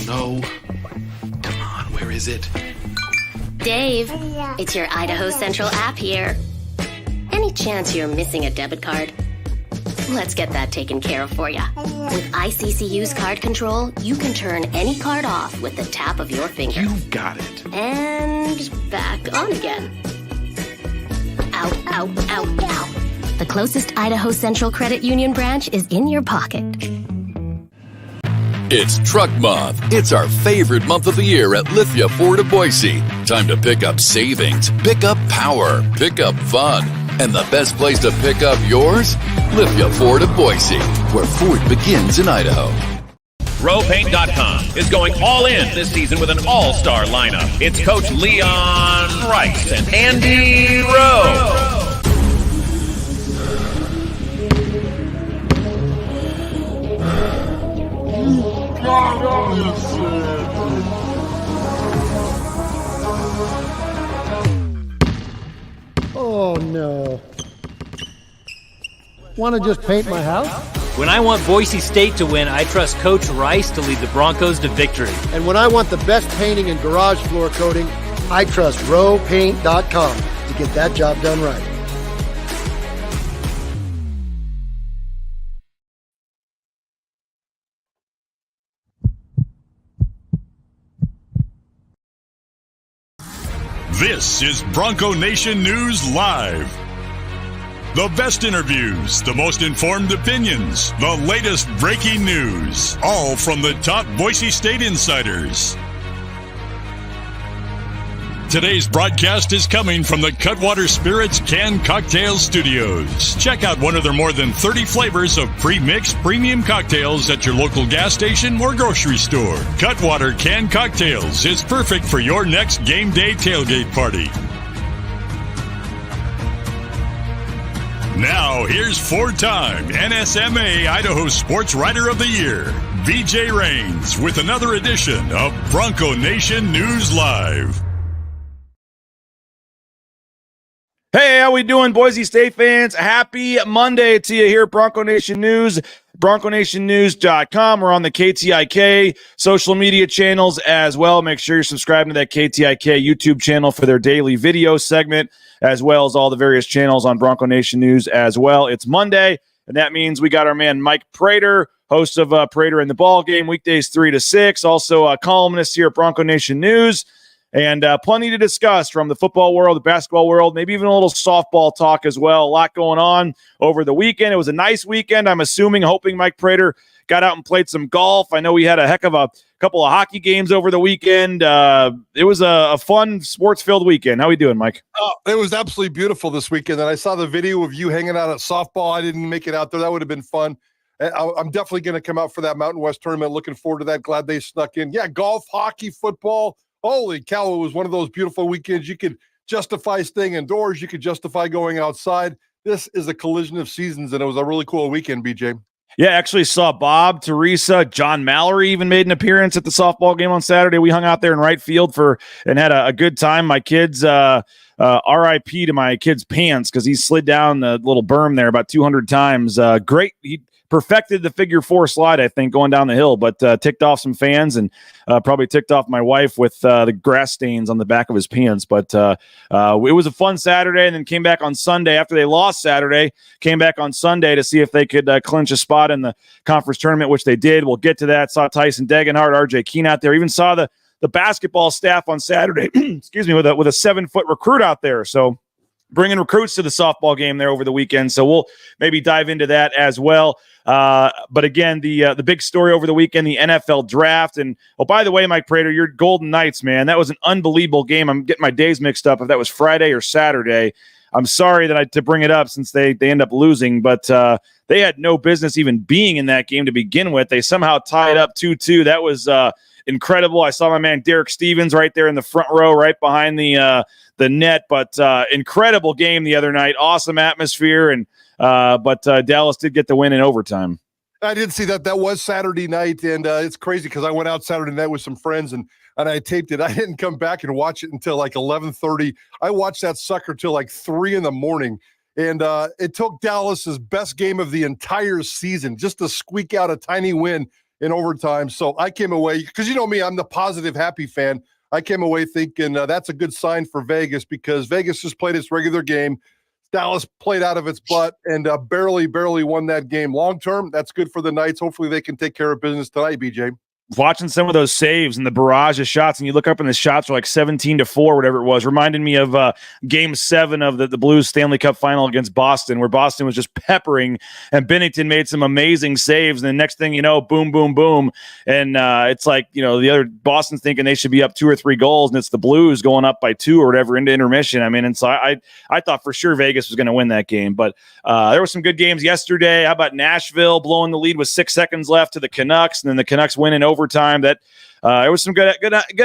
No. Come on, where is it? Dave, it's your Idaho Central app here. Any chance you're missing a debit card? Let's get that taken care of for you. With ICCU's card control, you can turn any card off with the tap of your finger. You've got it. And back on again. Ow, ow, ow, ow. The closest Idaho Central Credit Union branch is in your pocket. It's Truck Month. It's our favorite month of the year at Lithia Ford of Boise. Time to pick up savings, pick up power, pick up fun. And the best place to pick up yours? Lithia Ford of Boise, where Ford begins in Idaho. RowPaint.com is going all in this season with an all-star lineup. It's Coach Leon Rice and Andy Rowe. Oh, no. Want to just paint my house? When I want Boise State to win, I trust Coach Rice to lead the Broncos to victory. And when I want the best painting and garage floor coating, I trust RowPaint.com to get that job done right. This is Bronco Nation News Live. The best interviews, the most informed opinions, the latest breaking news, all from the top Boise State insiders. Today's broadcast is coming from the Cutwater Spirits Canned Cocktail Studios. Check out one of their more than 30 flavors of pre-mixed premium cocktails at your local gas station or grocery store. Cutwater Canned Cocktails is perfect for your next game day tailgate party. Now, here's four-time NSMA Idaho Sports Writer of the Year, BJ Rains, with another edition of Bronco Nation News Live. Hey, how we doing, Boise State fans? Happy Monday to you here at Bronco Nation News, BroncoNationNews.com. We're on the KTIK social media channels as well. Make sure you're subscribing to that KTIK YouTube channel for their daily video segment, as well as all the various channels on Bronco Nation News as well. It's Monday, and that means we got our man Mike Prater, host of Prater in the Ball Game, weekdays 3 to 6, also a columnist here at Bronco Nation News. And plenty to discuss from the football world, the basketball world, maybe even a little softball talk as well. A lot going on over the weekend. It was a nice weekend, I'm hoping Mike Prater got out and played some golf. I know we had a heck of a couple of hockey games over the weekend. It was a fun, sports-filled weekend. How are we doing, Mike? Oh, it was absolutely beautiful this weekend, and I saw the video of you hanging out at softball. I didn't make it out there. That would have been fun. I'm definitely going to come out for that Mountain West tournament. Looking forward to that. Glad they snuck in. Yeah, golf, hockey, football. Holy cow, it was one of those beautiful weekends. You could justify staying indoors. You could justify going outside. This is a collision of seasons, and it was a really cool weekend, BJ. Yeah, actually saw Bob, Teresa, John Mallory even made an appearance at the softball game on Saturday. We hung out there in right field and had a good time. My kids, RIP to my kid's pants because he slid down the little berm there about 200 times. Great. He perfected the figure 4 slide, I think, going down the hill, but ticked off some fans and probably ticked off my wife with the grass stains on the back of his pants. But it was a fun Saturday, and then came back on Sunday after they lost Saturday, came back on Sunday to see if they could clinch a spot in the conference tournament, which they did. We'll get to that. Saw Tyson Degenhardt, RJ Keene out there. Even saw the basketball staff on Saturday, excuse me, with a 7-foot recruit out there. So bringing recruits to the softball game there over the weekend. So we'll maybe dive into that as well. But again, the big story over the weekend, the NFL draft. And, oh, by the way, Mike Prater, your Golden Knights, man, that was an unbelievable game. I'm getting my days mixed up if that was Friday or Saturday. I'm sorry to bring it up since they end up losing, but they had no business even being in that game to begin with. They somehow tied up 2-2. That was incredible. I saw my man Derek Stevens right there in the front row, right behind the net. But incredible game the other night. Awesome atmosphere, and but Dallas did get the win in overtime. I did see that. That was Saturday night, and it's crazy because I went out Saturday night with some friends, and I taped it. I didn't come back and watch it until like 11:30. I watched that sucker till like 3 a.m, and it took Dallas's best game of the entire season just to squeak out a tiny win in overtime. So I came away, because you know me, I'm the positive, happy fan. I came away thinking that's a good sign for Vegas, because Vegas just played its regular game. Dallas played out of its butt and barely won that game. Long term, that's good for the Knights. Hopefully they can take care of business tonight, BJ. Watching some of those saves and the barrage of shots, and you look up and the shots were like 17-4, whatever it was, reminded me of Game 7 of the Blues Stanley Cup final against Boston, where Boston was just peppering, and Binnington made some amazing saves, and the next thing you know, boom, boom, boom, and it's like, the other Boston's thinking they should be up 2 or 3 goals, and it's the Blues going up by 2 or whatever into intermission. I mean, and so I thought for sure Vegas was going to win that game, but there were some good games yesterday. How about Nashville blowing the lead with 6 seconds left to the Canucks, and then the Canucks winning overtime? That it was some good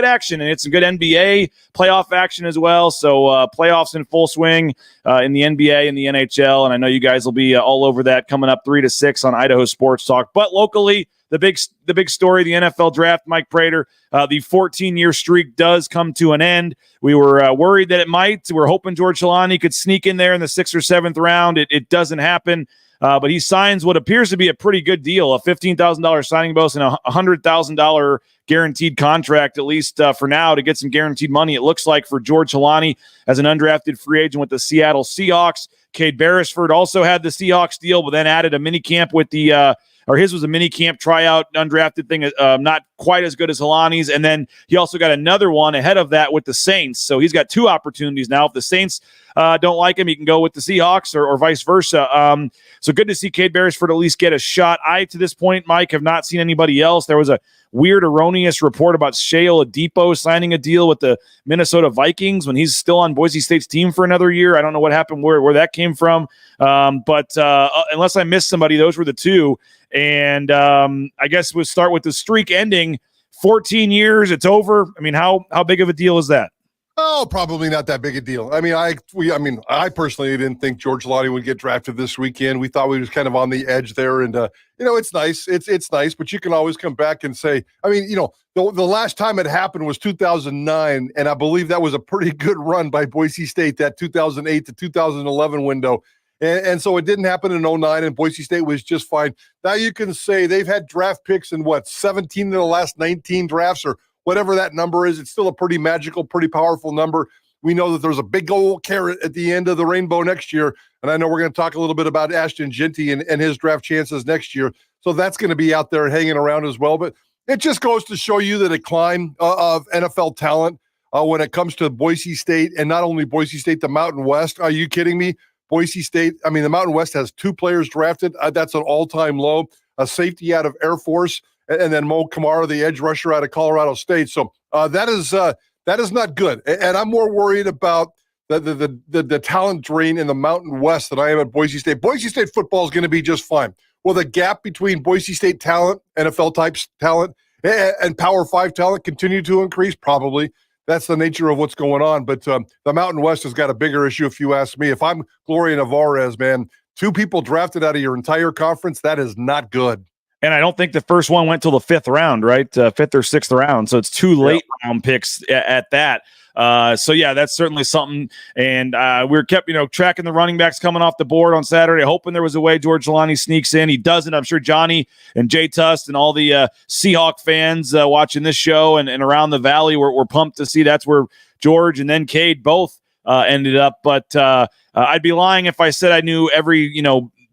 action, and it's some good NBA playoff action as well. So playoffs in full swing in the NBA and the NHL, and I know you guys will be all over that coming up 3 to 6 on Idaho Sports Talk. But locally, the big story, the NFL draft. Mike Prater, the 14-year streak does come to an end. We were worried that it might. We're hoping George Holani could sneak in there in the 6th or 7th round. It doesn't happen. But he signs what appears to be a pretty good deal, a $15,000 signing bonus and a $100,000 guaranteed contract, at least for now, to get some guaranteed money. It looks like for George Holani as an undrafted free agent with the Seattle Seahawks. Cade Beresford also had the Seahawks deal, but then added a mini camp with his was a mini camp tryout undrafted thing, not quite as good as Holani's. And then he also got another one ahead of that with the Saints. So he's got 2 opportunities now. If the Saints don't like him, he can go with the Seahawks or vice versa. So good to see Cade Beresford at least get a shot. I, to this point, Mike, have not seen anybody else. There was a weird, erroneous report about Shea Oladipo signing a deal with the Minnesota Vikings when he's still on Boise State's team for another year. I don't know what happened, where that came from. But unless I missed somebody, those were the 2. And I guess we'll start with the streak ending. 14 years, it's over. I mean, how big of a deal is that? Oh, probably not that big a deal. I mean, I personally didn't think George Holani would get drafted this weekend. We thought we was kind of on the edge there, and it's nice. It's nice, but you can always come back and say, I mean, the last time it happened was 2009, and I believe that was a pretty good run by Boise State, that 2008 to 2011 window. And so it didn't happen in 09, and Boise State was just fine. Now you can say they've had draft picks in 17 of the last 19 drafts, or whatever that number is. It's still a pretty magical, pretty powerful number. We know that there's a big old carrot at the end of the rainbow next year. And I know we're going to talk a little bit about Ashton Ginty and his draft chances next year. So that's going to be out there hanging around as well. But it just goes to show you the decline of NFL talent when it comes to Boise State, and not only Boise State, the Mountain West. Are you kidding me? Boise State, I mean, the Mountain West has 2 players drafted. That's an all-time low. A safety out of Air Force, and then Mo Kamara, the edge rusher out of Colorado State. So that is not good. And I'm more worried about the talent drain in the Mountain West than I am at Boise State. Boise State football is going to be just fine. Will the gap between Boise State talent, NFL types talent, and Power 5 talent continue to increase? Probably. That's the nature of what's going on. But the Mountain West has got a bigger issue, if you ask me. If I'm Gloria Nevarez, man, 2 people drafted out of your entire conference, that is not good. And I don't think the first one went till the 5th round, right? 5th or 6th round. So it's 2 late round picks at that. So yeah, that's certainly something. And we're kept, tracking the running backs coming off the board on Saturday, hoping there was a way George Holani sneaks in. He doesn't. I'm sure Johnny and Jay Tust and all the Seahawk fans watching this show and around the valley were pumped to see that's where George and then Cade both ended up. But I'd be lying if I said I knew every,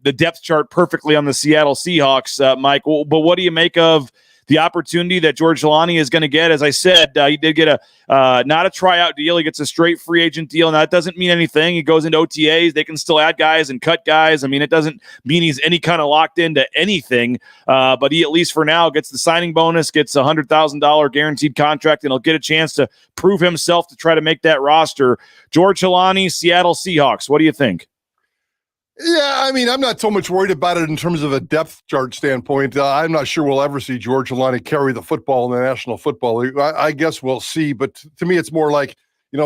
the depth chart perfectly on the Seattle Seahawks, Mike. But what do you make of the opportunity that George Holani is going to get? As I said, he did get not a tryout deal. He gets a straight free agent deal. Now, that doesn't mean anything. He goes into OTAs. They can still add guys and cut guys. I mean, it doesn't mean he's any kind of locked into anything. But he, at least for now, gets the signing bonus, gets a $100,000 guaranteed contract, and he'll get a chance to prove himself to try to make that roster. George Holani, Seattle Seahawks. What do you think? Yeah, I mean, I'm not so much worried about it in terms of a depth chart standpoint. I'm not sure we'll ever see George Holani carry the football in the National Football League. I guess we'll see, but to me, it's more like,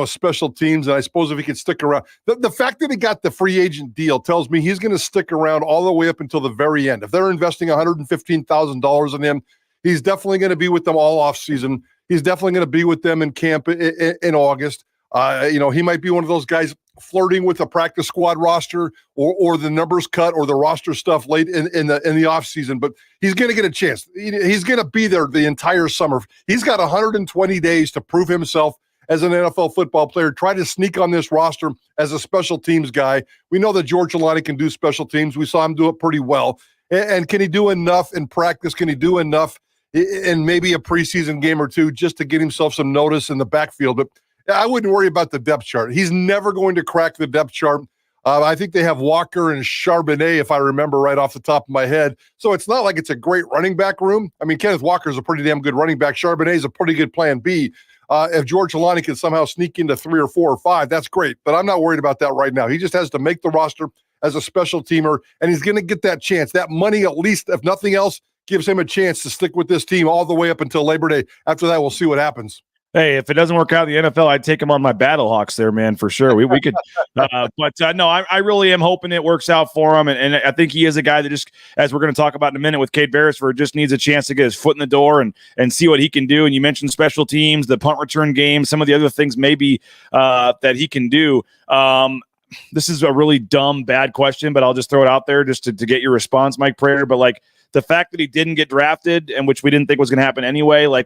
special teams, and I suppose if he could stick around. The fact that he got the free agent deal tells me he's going to stick around all the way up until the very end. If they're investing $115,000 in him, he's definitely going to be with them all offseason. He's definitely going to be with them in camp in August. He might be one of those guys flirting with the practice squad roster or the numbers cut or the roster stuff late in the offseason, but he's going to get a chance. He's going to be there the entire summer. He's got 120 days to prove himself as an NFL football player. Try to sneak on this roster as a special teams guy. We know that George Holani can do special teams. We saw him do it pretty well. And can he do enough in practice? Can he do enough in maybe a preseason game or two just to get himself some notice in the backfield? But I wouldn't worry about the depth chart. He's never going to crack the depth chart. I think they have Walker and Charbonnet, if I remember right off the top of my head. So it's not like it's a great running back room. I mean, Kenneth Walker is a pretty damn good running back. Charbonnet is a pretty good plan B. If George Holani can somehow sneak into 3 or 4 or 5, that's great. But I'm not worried about that right now. He just has to make the roster as a special teamer, and he's going to get that chance. That money, at least, if nothing else, gives him a chance to stick with this team all the way up until Labor Day. After that, we'll see what happens. Hey, if it doesn't work out in the NFL, I'd take him on my Battlehawks there, man, for sure. We could, no, I really am hoping it works out for him, and I think he is a guy that just, as we're going to talk about in a minute with Cade Beresford, just needs a chance to get his foot in the door and see what he can do. And you mentioned special teams, the punt return game, some of the other things maybe that he can do. This is a really dumb, bad question, but I'll just throw it out there just to get your response, Mike Prater. But like the fact that he didn't get drafted, and which we didn't think was going to happen anyway, like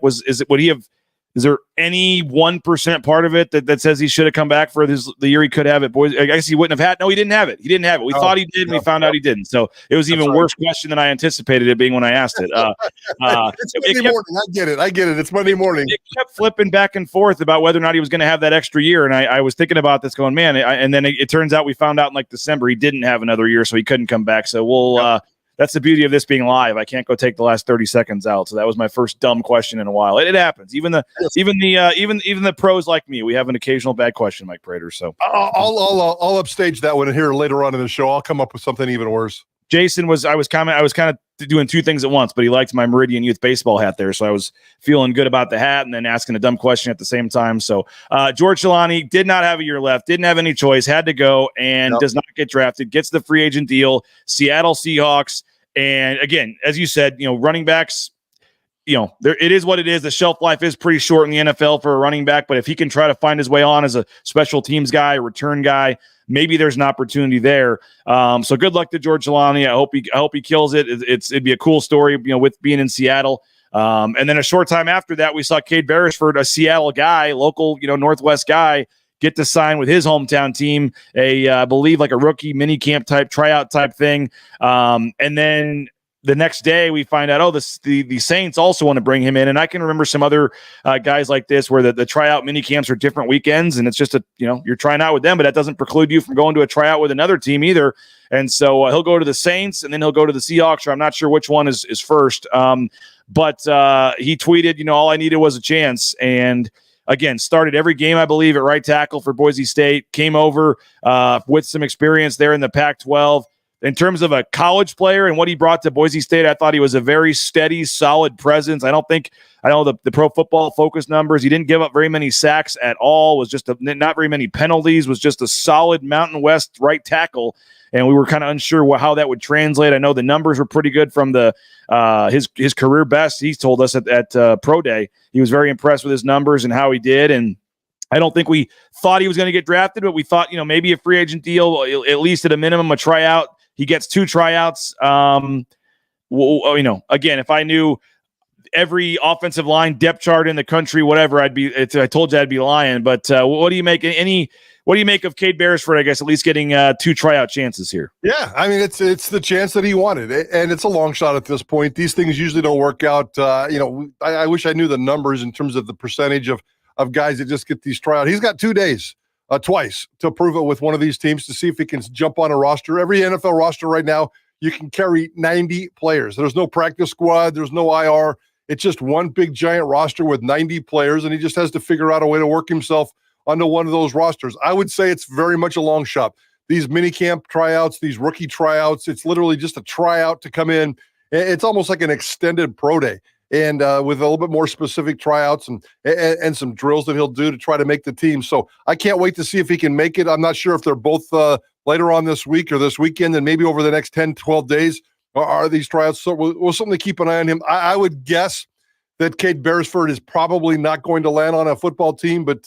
is there any 1% part of it that says he should have come back for the year he could have at Boise? I guess he wouldn't have had. No, he didn't have it. He didn't have it. We thought he did, and we found out he didn't. So it was even worse question than I anticipated it being when I asked it. It's Monday morning. I get it. It's Monday morning. It kept flipping back and forth about whether or not he was going to have that extra year, and I was thinking about this, going, man. And then it turns out we found out in like December he didn't have another year, so he couldn't come back. So we'll. That's the beauty of this being live. I can't go take the last 30 seconds out. So that was my first dumb question in a while. It happens. Even the pros like me, we have an occasional bad question, Mike Prater. So I'll upstage that one here later on in the show. I'll come up with something even worse. Jason I was kind of doing two things at once, but he liked my Meridian Youth baseball hat there, so I was feeling good about the hat and then asking a dumb question at the same time. So George Holani did not have a year left, didn't have any choice, had to go, and does not get drafted, gets the free agent deal, Seattle Seahawks. And again, as you said, running backs, it is what it is. The shelf life is pretty short in the NFL for a running back, but if he can try to find his way on as a special teams guy, a return guy, maybe there's an opportunity there. So good luck to George Holani. I hope he kills it. It'd be a cool story, with being in Seattle. And then a short time after that, we saw Cade Beresford, a Seattle guy, local, Northwest guy, get to sign with his hometown team, I believe like a rookie mini camp type, tryout type thing. And then the next day we find out, the Saints also want to bring him in. And I can remember some other guys like this where the tryout mini camps are different weekends, and it's just you're trying out with them, but that doesn't preclude you from going to a tryout with another team either. And so he'll go to the Saints and then he'll go to the Seahawks, or I'm not sure which one is first. But he tweeted, all I needed was a chance. And again, started every game, I believe, at right tackle for Boise State, came over with some experience there in the Pac-12. In terms of a college player and what he brought to Boise State, I thought he was a very steady, solid presence. I know the Pro Football Focus numbers. He didn't give up very many sacks at all, was just not very many penalties, was just a solid Mountain West right tackle. And we were kind of unsure how that would translate. I know the numbers were pretty good from his career best. He told us at Pro Day. He was very impressed with his numbers and how he did. And I don't think we thought he was going to get drafted, but we thought, maybe a free agent deal, at least at a minimum, a tryout. He gets 2 tryouts. Again, if I knew every offensive line depth chart in the country, whatever, I told you I'd be lying. But what do you make of Cade Beresford, I guess, at least getting 2 tryout chances here? Yeah, I mean, it's the chance that he wanted, and it's a long shot at this point. These things usually don't work out. I wish I knew the numbers in terms of the percentage of guys that just get these tryouts. He's got 2 days. Twice to prove it with one of these teams to see if he can jump on a roster. Every NFL roster right now, you can carry 90 players. There's no practice squad. There's no IR. It's just one big giant roster with 90 players, and he just has to figure out a way to work himself onto one of those rosters. I would say it's very much a long shot. These minicamp tryouts, these rookie tryouts, it's literally just a tryout to come in. It's almost like an extended pro day. And with a little bit more specific tryouts and some drills that he'll do to try to make the team. So I can't wait to see if he can make it. I'm not sure if they're both later on this week or this weekend, and maybe over the next 10, 12 days are these tryouts. So we'll certainly keep an eye on him. I would guess that Cade Beresford is probably not going to land on a football team, but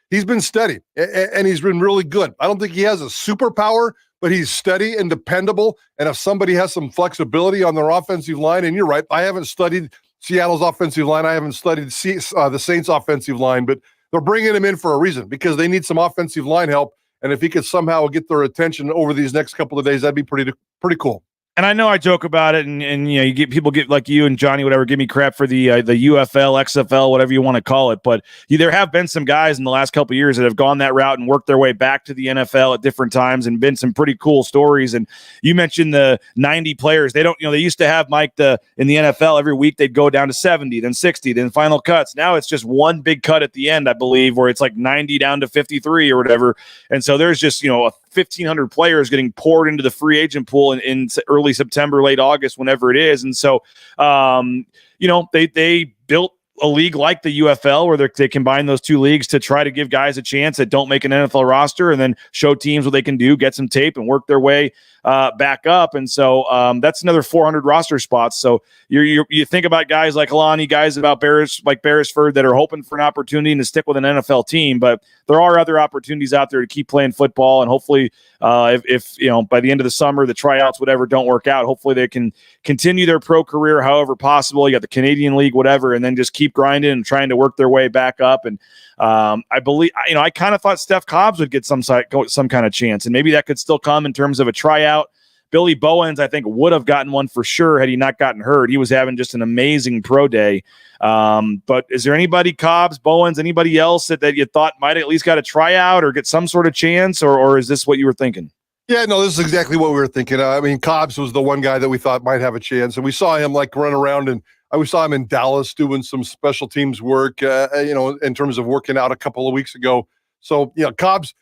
he's been steady and he's been really good. I don't think he has a superpower, but he's steady and dependable. And if somebody has some flexibility on their offensive line, and you're right, I haven't studied Seattle's offensive line. I haven't studied the Saints offensive line, but they're bringing him in for a reason because they need some offensive line help. And if he could somehow get their attention over these next couple of days, that'd be pretty cool. And I know I joke about it, and you get people get like you and Johnny, whatever, give me crap for the UFL, XFL, whatever you want to call it. But there have been some guys in the last couple of years that have gone that route and worked their way back to the NFL at different times, and been some pretty cool stories. And you mentioned the 90 players. They don't, they used to have Mike in the NFL every week they'd go down to 70, then 60, then final cuts. Now it's just one big cut at the end, I believe, where it's like 90 down to 53 or whatever. And so there's just 1,500 players getting poured into the free agent pool in early September, late August, whenever it is. And so, they built a league like the UFL where they combine those two leagues to try to give guys a chance that don't make an NFL roster, and then show teams what they can do, get some tape and work their way back up. And so that's another 400 roster spots. So you think about guys like Holani, guys like Beresford that are hoping for an opportunity to stick with an NFL team, but there are other opportunities out there to keep playing football. And hopefully if by the end of the summer, the tryouts, whatever, don't work out, hopefully they can continue their pro career however possible. You got the Canadian League, whatever, and then just keep grinding and trying to work their way back up. And I believe, I kind of thought Steph Cobbs would get some kind of chance, and maybe that could still come in terms of a tryout. Billy Bowens, I think, would have gotten one for sure had he not gotten hurt. He was having just an amazing pro day. But is there anybody, Cobbs, Bowens, anybody else that you thought might at least got a tryout or get some sort of chance, or is this what you were thinking? Yeah, no, this is exactly what we were thinking. I mean, Cobbs was the one guy that we thought might have a chance, and we saw him run around, and we saw him in Dallas doing some special teams work, in terms of working out a couple of weeks ago. So, Cobbs,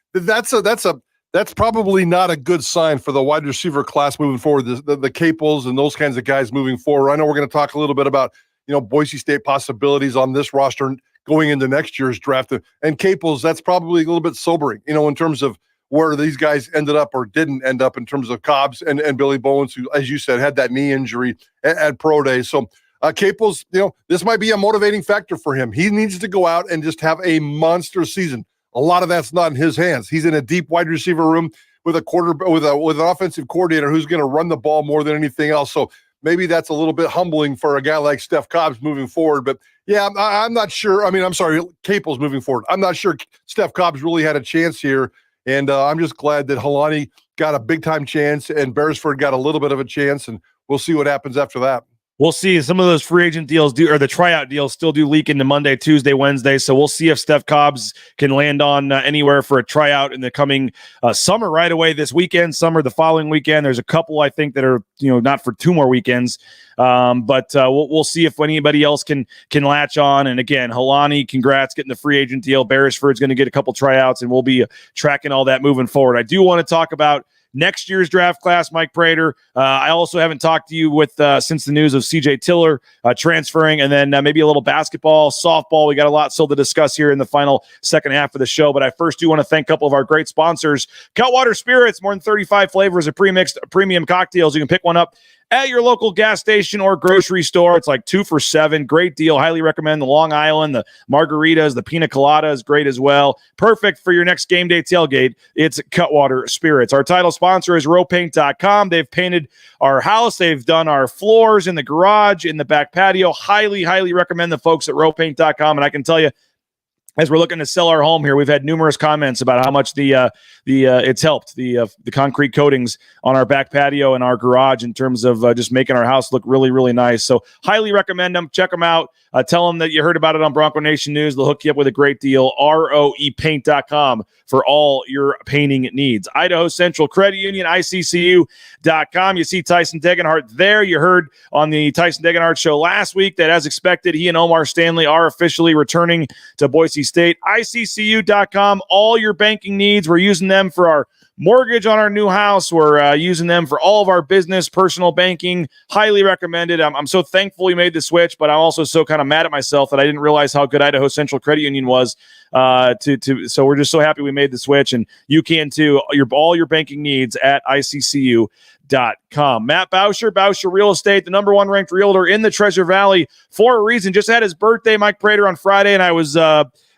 that's probably not a good sign for the wide receiver class moving forward, the Capels and those kinds of guys moving forward. I know we're going to talk a little bit about, Boise State possibilities on this roster going into next year's draft. And Capels, that's probably a little bit sobering, in terms of where these guys ended up or didn't end up in terms of Cobbs and Billy Bowens, who, as you said, had that knee injury at pro day. So Capels, this might be a motivating factor for him. He needs to go out and just have a monster season. A lot of that's not in his hands. He's in a deep wide receiver room with an offensive coordinator who's going to run the ball more than anything else. So maybe that's a little bit humbling for a guy like Steph Cobbs moving forward. But yeah, I'm not sure. I mean, I'm sorry, Capels moving forward. I'm not sure Steph Cobbs really had a chance here. And I'm just glad that Holani got a big time chance and Beresford got a little bit of a chance. And we'll see what happens after that. We'll see. Some of those free agent deals or the tryout deals still do leak into Monday, Tuesday, Wednesday. So we'll see if Steph Cobbs can land on anywhere for a tryout in the coming summer right away this weekend, summer the following weekend. There's a couple, I think, that are, not for 2 more weekends. But we'll see if anybody else can latch on. And again, Holani, congrats getting the free agent deal. Beresford's going to get a couple tryouts, and we'll be tracking all that moving forward. I do want to talk about next year's draft class, Mike Prater. I also haven't talked to you since the news of CJ Tiller transferring, and then maybe a little basketball, softball. We got a lot still to discuss here in the final second half of the show. But I first do want to thank a couple of our great sponsors. Cutwater Spirits, more than 35 flavors of pre-mixed premium cocktails. You can pick one up at your local gas station or grocery store. It's like 2 for $7. Great deal. Highly recommend the Long Island, the margaritas, the pina colada is great as well. Perfect for your next game day tailgate. It's Cutwater Spirits. Our title sponsor is rowpaint.com. They've painted our house. They've done our floors in the garage, in the back patio. Highly, highly recommend the folks at rowpaint.com. And I can tell you, as we're looking to sell our home here, we've had numerous comments about how much it's helped the concrete coatings on our back patio and our garage in terms of just making our house look really, really nice. So highly recommend them. Check them out. Tell them that you heard about it on Bronco Nation News. They'll hook you up with a great deal. ROEpaint.com for all your painting needs. Idaho Central Credit Union, ICCU.com. You see Tyson Degenhart there. You heard on the Tyson Degenhart show last week that, as expected, he and Omar Stanley are officially returning to Boise State. ICCU.com, all your banking needs. We're using them for our mortgage on our new house. We're using them for all of our business, personal banking. Highly recommended. I'm so thankful we made the switch, but I'm also so kind of mad at myself that I didn't realize how good Idaho Central Credit Union was. So we're just so happy we made the switch, and you can too. All your banking needs at ICCU.com. Matt Bauscher Real Estate, the number 1 ranked realtor in the Treasure Valley for a reason. Just had his birthday, Mike Prater, on Friday, and I was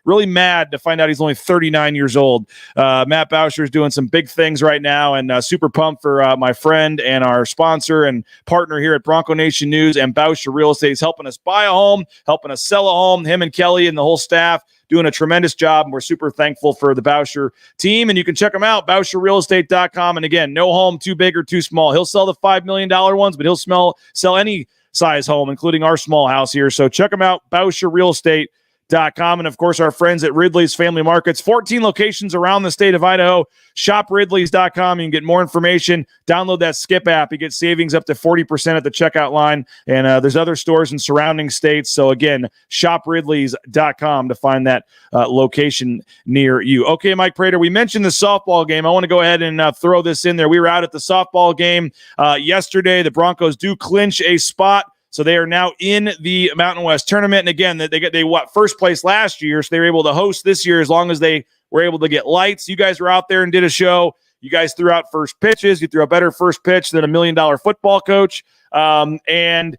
really mad to find out he's only 39 years old. Matt Bauscher is doing some big things right now, and super pumped for my friend and our sponsor and partner here at Bronco Nation News and Bauscher Real Estate is helping us buy a home, helping us sell a home. Him and Kelly and the whole staff doing a tremendous job, and we're super thankful for the Bauscher team. And you can check him out, BauscherRealEstate.com. And again, no home too big or too small. He'll sell the $5 million ones, but he'll sell any size home, including our small house here. So check him out, BauscherRealEstate.com. And of course, our friends at Ridley's Family Markets, 14 locations around the state of Idaho. Shop Ridleys.com. You can get more information. Download that Skip app. You get savings up to 40% at the checkout line. And there's other stores in surrounding states. So again, shop Ridleys.com to find that location near you. Okay, Mike Prater, we mentioned the softball game. I want to go ahead and throw this in there. We were out at the softball game yesterday. The Broncos do clinch a spot. So they are now in the Mountain West tournament. And again, they first place last year. So they were able to host this year as long as they were able to get lights. You guys were out there and did a show. You guys threw out first pitches. You threw a better first pitch than $1 million football coach. And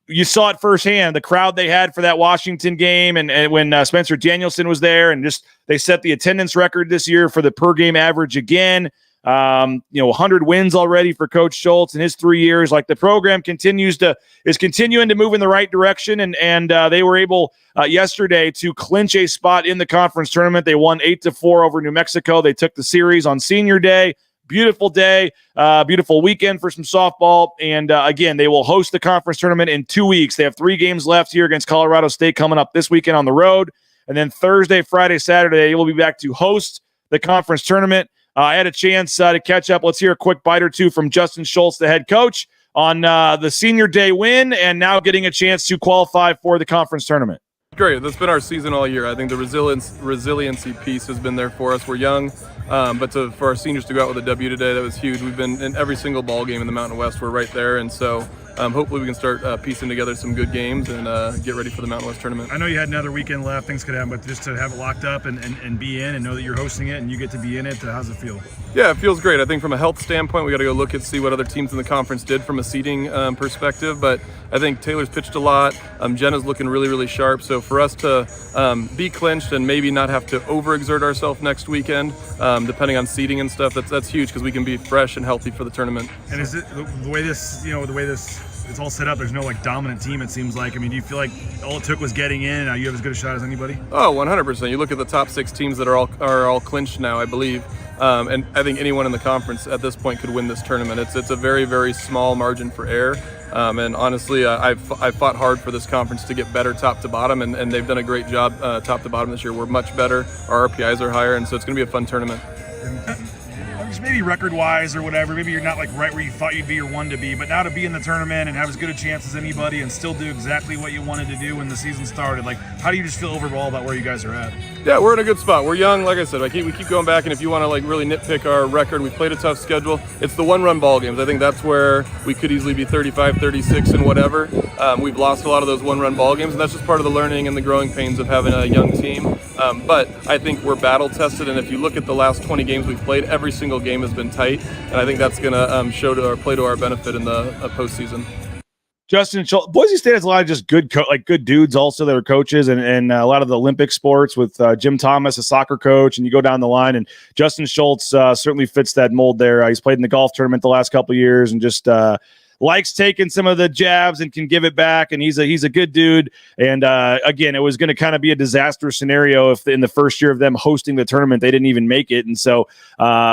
you saw it firsthand, the crowd they had for that Washington game. And when Spencer Danielson was there, and just they set the attendance record this year for the per game average again. 100 wins already for Coach Schultz in his 3 years. Like, the program is continuing to move in the right direction, and they were able yesterday to clinch a spot in the conference tournament. They won 8-4 over New Mexico. They took the series on Senior Day. Beautiful day, beautiful weekend for some softball, and again, they will host the conference tournament in 2 weeks. They have 3 games left here against Colorado State coming up this weekend on the road, and then Thursday, Friday, Saturday, they will be back to host the conference tournament. I had a chance to catch up. Let's hear a quick bite or two from Justin Schultz, the head coach, on the Senior Day win and now getting a chance to qualify for the conference tournament. Great. That's been our season all year. I think the resiliency piece has been there for us. We're young, but for our seniors to go out with a W today, that was huge. We've been in every single ball game in the Mountain West. We're right there, and so hopefully we can start piecing together some good games and get ready for the Mountain West tournament. I know you had another weekend left. Things could happen, but just to have it locked up and be in and know that you're hosting it and you get to be in it, how's it feel? Yeah, it feels great. I think from a health standpoint, we got to go see what other teams in the conference did from a seeding perspective, but I think Taylor's pitched a lot. Jenna's looking really, really sharp. So for us to be clinched and maybe not have to overexert ourselves next weekend, depending on seeding and stuff, that's huge because we can be fresh and healthy for the tournament. And is it the way this it's all set up, there's no dominant team, it seems like? I mean, do you feel like all it took was getting in and you have as good a shot as anybody? Oh, 100%. You look at the top 6 teams that are all clinched now, I believe. And I think anyone in the conference at this point could win this tournament. It's a very, very small margin for error. And honestly, I've fought hard for this conference to get better top to bottom, and they've done a great job top to bottom this year. We're much better. Our RPIs are higher, and so it's going to be a fun tournament. Just maybe record-wise or whatever, maybe you're not right where you thought you'd be or wanted to be, but now to be in the tournament and have as good a chance as anybody and still do exactly what you wanted to do when the season started, how do you just feel overall about where you guys are at? Yeah, we're in a good spot. We're young, like I said. We keep going back, and if you want to really nitpick our record, we've played a tough schedule. It's the one-run ball games. I think that's where we could easily be 35, 36, and whatever. We've lost a lot of those one-run ball games, and that's just part of the learning and the growing pains of having a young team. But I think we're battle-tested, and if you look at the last 20 games we've played, every single game has been tight, and I think that's going to play to our benefit in the postseason. Justin Schultz, Boise State has a lot of just good dudes also that are coaches, and a lot of the Olympic sports with Jim Thomas, a soccer coach, and you go down the line, and Justin Schultz certainly fits that mold there. He's played in the golf tournament the last couple of years and just likes taking some of the jabs and can give it back, and he's a good dude. And again, it was going to kind of be a disaster scenario if in the first year of them hosting the tournament they didn't even make it, and so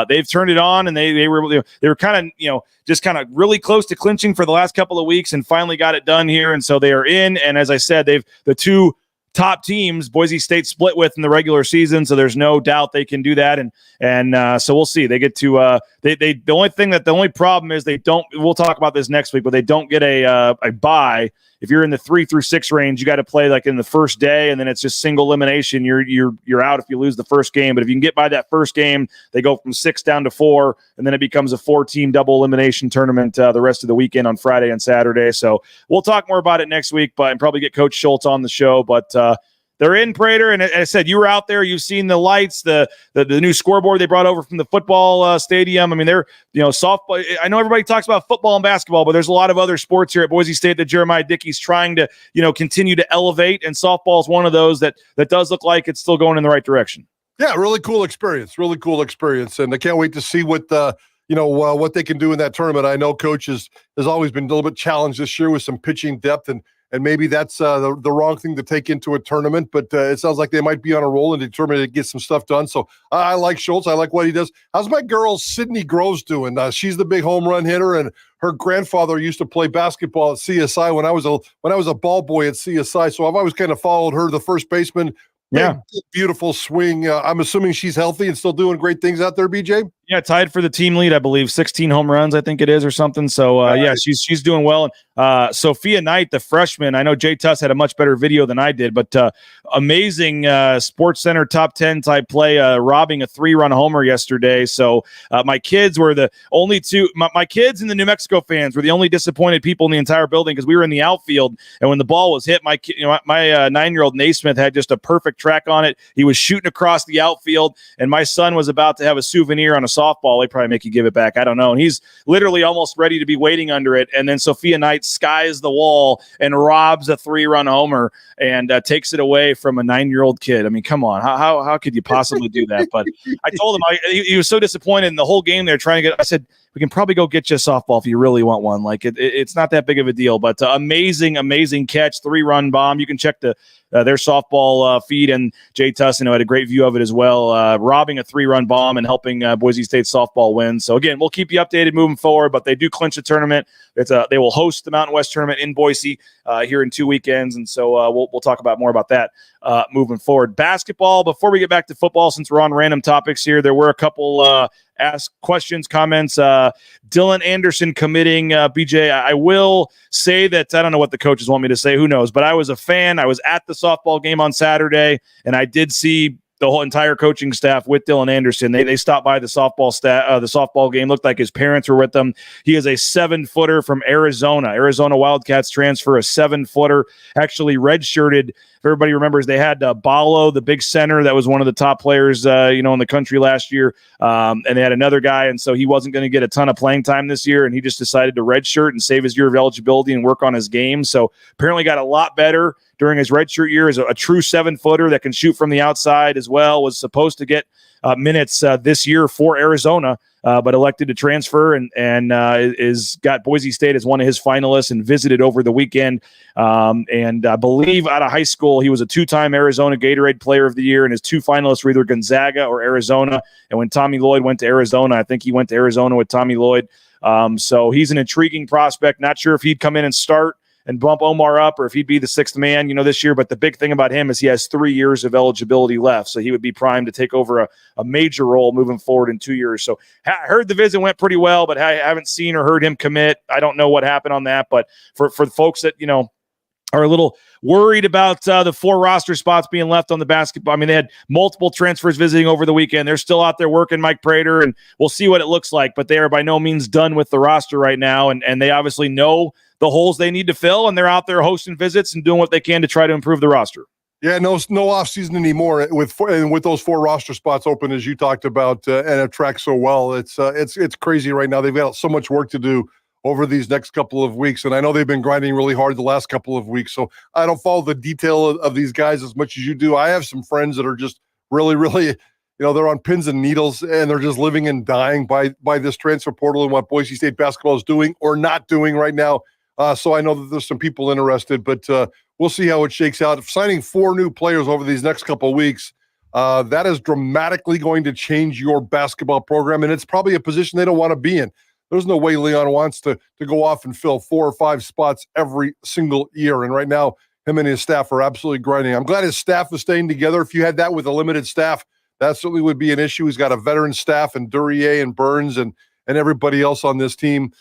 they've turned it on, and they were kind of just kind of really close to clinching for the last couple of weeks and finally got it done here, and so they are in. And as I said, the 2 top teams Boise State split with in the regular season, so there's no doubt they can do that, and so we'll see. They get to the only problem is they don't. We'll talk about this next week, but they don't get a bye. If you're in the 3 through 6 range, you got to play in the first day, and then it's just single elimination. You're out if you lose the first game. But if you can get by that first game, they go from 6 down to 4, and then it becomes a 4-team double elimination tournament the rest of the weekend on Friday and Saturday. So we'll talk more about it next week, and probably get Coach Schultz on the show. But They're in, Prater, and I said you were out there. You've seen the lights, the new scoreboard they brought over from the football stadium. I mean, they're softball. I know everybody talks about football and basketball, but there's a lot of other sports here at Boise State that Jeremiah Dickey's trying to continue to elevate, and softball is one of those that does look like it's still going in the right direction. Yeah, really cool experience. Really cool experience, and I can't wait to see what what they can do in that tournament. I know Coach has always been a little bit challenged this year with some pitching depth, and maybe that's the wrong thing to take into a tournament, but it sounds like they might be on a roll and determined to get some stuff done. So I like Schultz. I like what he does. How's my girl Sydney Groves doing? She's the big home run hitter, and her grandfather used to play basketball at CSI when I was a ball boy at CSI. So I've always kind of followed her, the first baseman. Big, beautiful swing. I'm assuming she's healthy and still doing great things out there, BJ? Yeah, tied for the team lead, I believe, 16 home runs, I think it is, or something. So, she's doing well. And Sophia Knight, the freshman, I know Jay Tuss had a much better video than I did, but amazing Sports Center top 10 type play, robbing a 3-run homer yesterday. So my kids were the only two. My kids and the New Mexico fans were the only disappointed people in the entire building because we were in the outfield, and when the ball was hit, my 9-year-old Naismith had just a perfect track on it. He was shooting across the outfield, and my son was about to have a souvenir on a softball. They probably make you give it back. I don't know. And he's literally almost ready to be waiting under it. And then Sophia Knight skies the wall and robs a 3-run homer and takes it away from a 9-year-old kid. I mean, come on. How could you possibly do that? But I told him he was so disappointed in the whole game. They're trying to get. I said, we can probably go get you a softball if you really want one. Like it's not that big of a deal. But amazing catch, 3-run bomb. You can check their softball feed, and Jay Tussin had a great view of it as well, robbing a 3-run bomb and helping Boise State softball win. So again, we'll keep you updated moving forward, but they do clinch the tournament. They will host the Mountain West tournament in Boise here in 2 weekends, and so we'll talk about more about that moving forward. Basketball. Before we get back to football, since we're on random topics here, there were a couple ask questions, comments. Dylan Anderson committing. BJ, I will say that I don't know what the coaches want me to say. Who knows? But I was a fan. I was at the softball game on Saturday, and I did see the whole entire coaching staff with Dylan Anderson. They stopped by the softball game. Looked like his parents were with them. He is a 7-footer from Arizona. Arizona Wildcats transfer, a 7-footer, actually redshirted. If everybody remembers, they had Ballo, the big center that was one of the top players, in the country last year. And they had another guy, and so he wasn't going to get a ton of playing time this year, and he just decided to redshirt and save his year of eligibility and work on his game. So apparently got a lot better during his redshirt year as a true 7-footer that can shoot from the outside as well. Was supposed to get minutes this year for Arizona, but elected to transfer and is got Boise State as one of his finalists and visited over the weekend. And I believe out of high school, he was a 2-time Arizona Gatorade Player of the Year, and his 2 finalists were either Gonzaga or Arizona. And when Tommy Lloyd went to Arizona, I think he went to Arizona with Tommy Lloyd. So he's an intriguing prospect. Not sure if he'd come in and start and bump Omar up, or if he'd be the 6th man, this year. But the big thing about him is he has 3 years of eligibility left, so he would be primed to take over a major role moving forward in 2 years. So I heard the visit went pretty well, but I haven't seen or heard him commit. I don't know what happened on that, but for the folks that, are a little worried about the 4 roster spots being left on the basketball. I mean, they had multiple transfers visiting over the weekend. They're still out there working Mike Prater, and we'll see what it looks like, but they are by no means done with the roster right now, and they obviously know the holes they need to fill, and they're out there hosting visits and doing what they can to try to improve the roster. Yeah, no off season anymore with those 4 roster spots open, as you talked about, and it tracks so well. It's crazy right now. They've got so much work to do over these next couple of weeks, and I know they've been grinding really hard the last couple of weeks. So I don't follow the detail of these guys as much as you do. I have some friends that are just really, really, they're on pins and needles, and they're just living and dying by this transfer portal and what Boise State basketball is doing or not doing right now. So I know that there's some people interested, but we'll see how it shakes out. Signing 4 new players over these next couple of weeks, that is dramatically going to change your basketball program, and it's probably a position they don't want to be in. There's no way Leon wants to go off and fill 4 or 5 spots every single year, and right now, him and his staff are absolutely grinding. I'm glad his staff is staying together. If you had that with a limited staff, that certainly would be an issue. He's got a veteran staff, and Duryea and Burns and everybody else on this team.